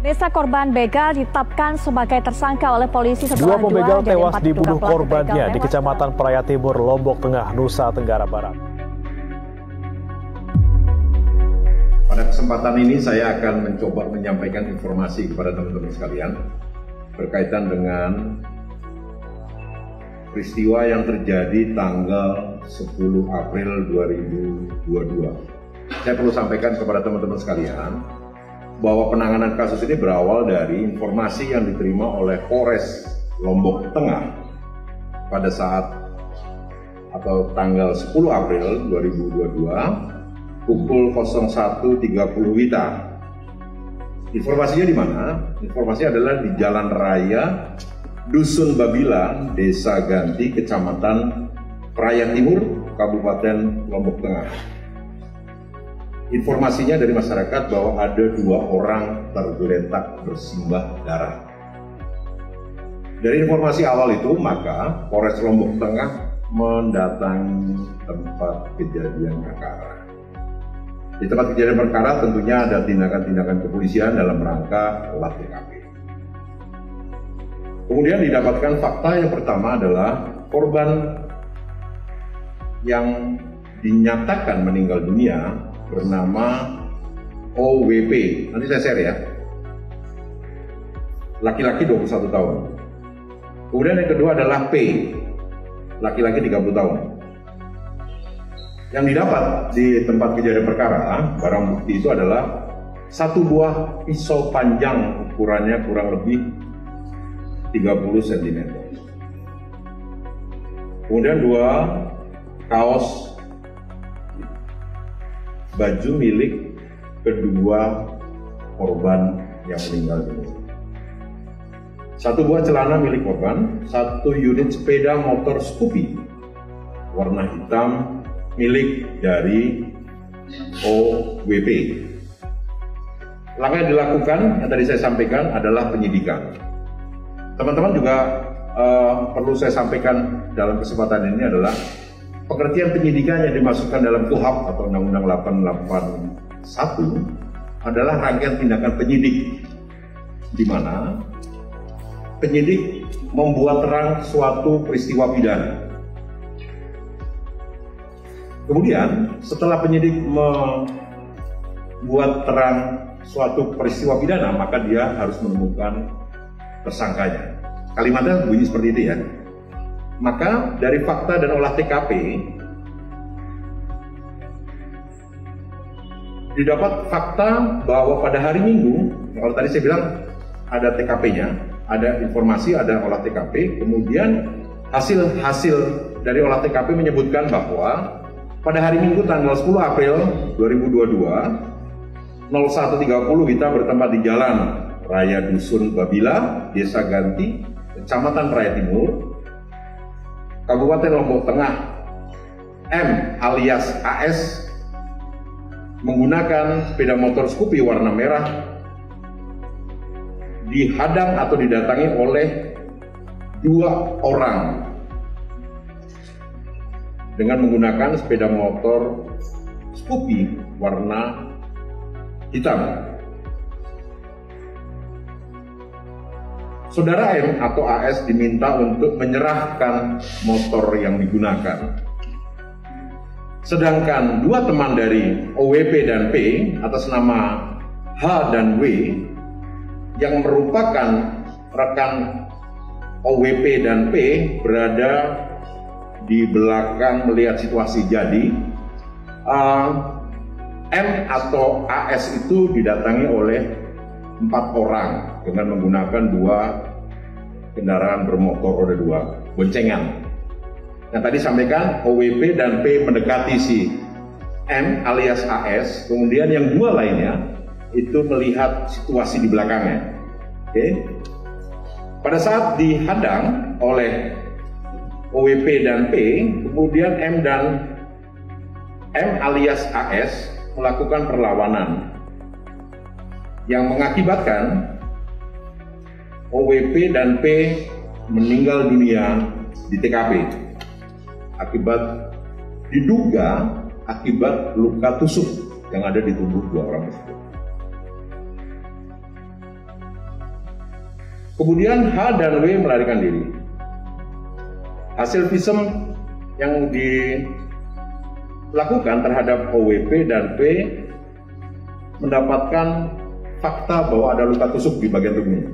Desa korban begal ditetapkan sebagai tersangka oleh polisi setelah dua pembegal tewas dibunuh korbannya di Kecamatan Praia Timur, Lombok Tengah, Nusa Tenggara Barat. Pada kesempatan ini saya akan mencoba menyampaikan informasi kepada teman-teman sekalian berkaitan dengan peristiwa yang terjadi tanggal 10 April 2022. Saya perlu sampaikan kepada teman-teman sekalian bahwa penanganan kasus ini berawal dari informasi yang diterima oleh Polres Lombok Tengah pada saat atau tanggal 10 April 2022 pukul 01.30 WITA. Informasinya di mana? Informasinya adalah di Jalan Raya Dusun Babila, Desa Ganti, Kecamatan Praia Timur, Kabupaten Lombok Tengah. Informasinya dari masyarakat bahwa ada 2 orang tergeletak bersimbah darah. Dari informasi awal itu, maka Polres Lombok Tengah mendatangi tempat kejadian perkara. Di tempat kejadian perkara tentunya ada tindakan-tindakan kepolisian dalam rangka olah TKP. Kemudian didapatkan fakta yang pertama adalah korban yang dinyatakan meninggal dunia bernama OWP, nanti saya share ya, laki-laki 21 tahun. Kemudian yang kedua adalah P, laki-laki 30 tahun. Yang didapat di tempat kejadian perkara, barang bukti itu adalah 1 buah pisau panjang ukurannya kurang lebih 30 cm. Kemudian 2 kaos baju milik kedua korban yang meninggal dunia. 1 buah celana milik korban, 1 unit sepeda motor Scoopy warna hitam milik dari OWP. Langkah yang dilakukan yang tadi saya sampaikan adalah penyidikan. Teman-teman juga perlu saya sampaikan dalam kesempatan ini adalah pengertian penyidikan yang dimasukkan dalam KUHP atau Undang-Undang 881 adalah rangkaian tindakan penyidik, di mana penyidik membuat terang suatu peristiwa pidana. Kemudian setelah penyidik membuat terang suatu peristiwa pidana, maka dia harus menemukan tersangkanya. Kalimatnya bunyi seperti itu ya. Maka dari fakta dan olah TKP didapat fakta bahwa pada hari Minggu, kalau tadi saya bilang ada TKP-nya, ada informasi, ada olah TKP, kemudian hasil dari olah TKP menyebutkan bahwa pada hari Minggu tanggal 10 April 2022 01.30 WITA bertempat di Jalan Raya Dusun Babila, Desa Ganti, Kecamatan Praia Timur, Kabupaten Lombok Tengah. M alias AS menggunakan sepeda motor Scoopy warna merah dihadang atau didatangi oleh 2 orang dengan menggunakan sepeda motor Scoopy warna hitam. Saudara M atau AS diminta untuk menyerahkan motor yang digunakan. Sedangkan 2 teman dari OWP dan P atas nama H dan W yang merupakan rekan OWP dan P berada di belakang melihat situasi. Jadi M atau AS itu didatangi oleh 4 orang dengan menggunakan 2 kendaraan bermotor roda 2 boncengan. Yang tadi sampaikan OWP dan P mendekati si M alias AS, kemudian yang 2 lainnya itu melihat situasi di belakangnya. Oke. Pada saat dihadang oleh OWP dan P, kemudian M alias AS melakukan perlawanan yang mengakibatkan OWP dan P meninggal dunia di TKP diduga akibat luka tusuk yang ada di tubuh 2 orang tersebut. Kemudian H dan W melarikan diri. Hasil visum yang dilakukan terhadap OWP dan P mendapatkan fakta bahwa ada luka tusuk di bagian tubuhnya.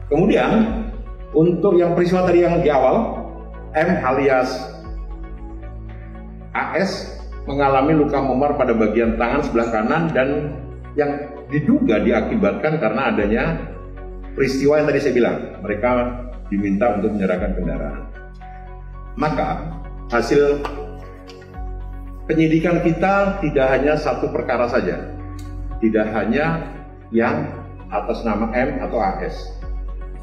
Kemudian untuk yang peristiwa tadi yang di awal, M alias AS mengalami luka memar pada bagian tangan sebelah kanan dan yang diduga diakibatkan karena adanya peristiwa yang tadi saya bilang, mereka diminta untuk menyerahkan kendaraan. Maka hasil penyidikan kita tidak hanya satu perkara saja, tidak hanya yang atas nama M atau AS,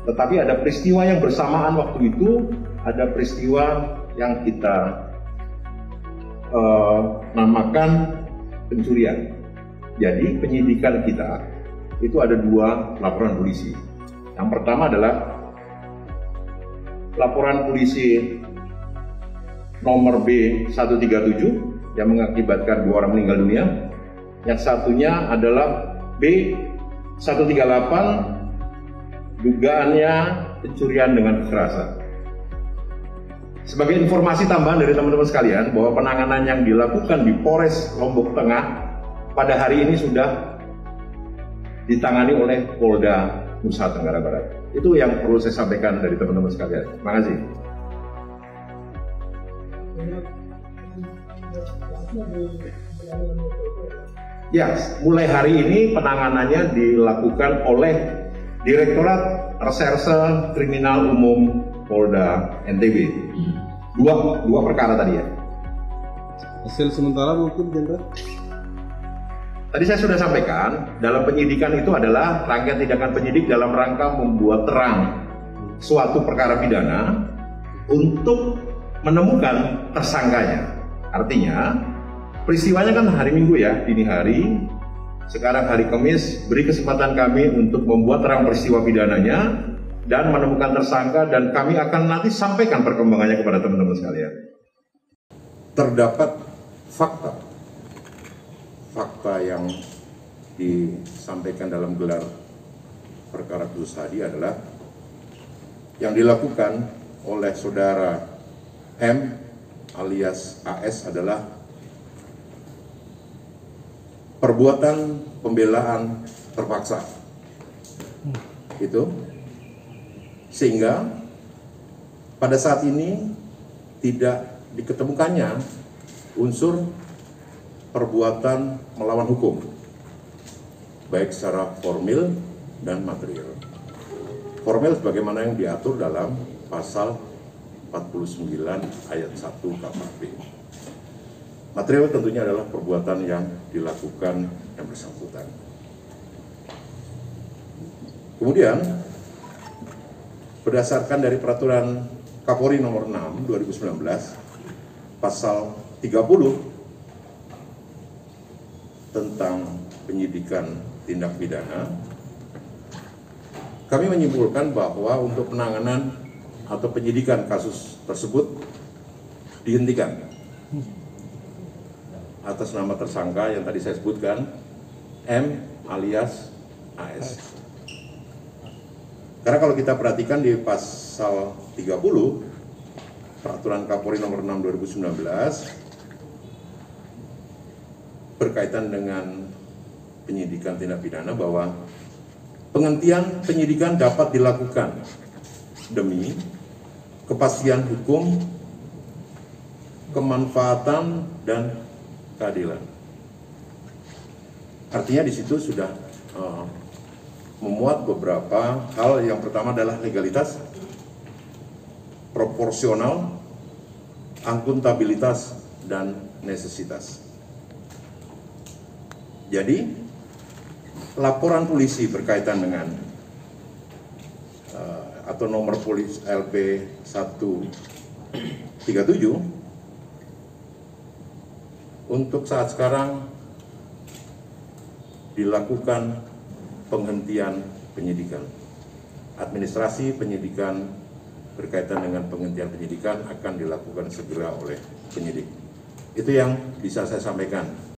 tetapi ada peristiwa yang bersamaan waktu itu, ada peristiwa yang kita namakan pencurian. Jadi penyidikan kita itu ada 2 laporan polisi. Yang pertama adalah laporan polisi nomor B137 yang mengakibatkan 2 orang meninggal dunia. Yang satunya adalah B138 dugaannya pencurian dengan kekerasan. Sebagai informasi tambahan dari teman-teman sekalian bahwa penanganan yang dilakukan di Polres Lombok Tengah pada hari ini sudah ditangani oleh Polda Nusa Tenggara Barat. Itu yang perlu saya sampaikan dari teman-teman sekalian. Terima kasih. Ya, mulai hari ini penanganannya dilakukan oleh Direktorat Reserse Kriminal Umum Polda NTB. Dua perkara tadi ya. Hasil sementara mungkin Jenderal? Tadi saya sudah sampaikan, dalam penyidikan itu adalah rangkaian tindakan penyidik dalam rangka membuat terang suatu perkara pidana untuk menemukan tersangkanya. Artinya, peristiwanya kan hari Minggu ya, dini hari. Sekarang hari Kamis, beri kesempatan kami untuk membuat terang peristiwa pidananya dan menemukan tersangka, dan kami akan nanti sampaikan perkembangannya kepada teman-teman sekalian. Terdapat fakta yang disampaikan dalam gelar perkara khusus tadi adalah yang dilakukan oleh saudara M alias AS adalah perbuatan pembelaan terpaksa. Itu sehingga pada saat ini tidak diketemukannya unsur perbuatan melawan hukum, baik secara formil dan material. Formil sebagaimana yang diatur dalam pasal 49 ayat 1 KUHP. Material tentunya adalah perbuatan yang dilakukan yang bersangkutan. Kemudian, berdasarkan dari peraturan Kapolri nomor 6 2019 pasal 30 tentang penyidikan tindak pidana, kami menyimpulkan bahwa untuk penanganan atau penyidikan kasus tersebut dihentikan atas nama tersangka yang tadi saya sebutkan, M alias AS. Karena kalau kita perhatikan di pasal 30 peraturan Kapolri nomor 6 2019 berkaitan dengan penyidikan tindak pidana, bahwa penghentian penyidikan dapat dilakukan demi kepastian hukum, kemanfaatan, dan keadilan. Artinya di situ sudah memuat beberapa hal. Yang pertama adalah legalitas, proporsional, akuntabilitas, dan necesitas. Jadi, laporan polisi berkaitan dengan atau nomor polisi LP 137 untuk saat sekarang dilakukan penghentian penyidikan. Administrasi penyidikan berkaitan dengan penghentian penyidikan akan dilakukan segera oleh penyidik. Itu yang bisa saya sampaikan.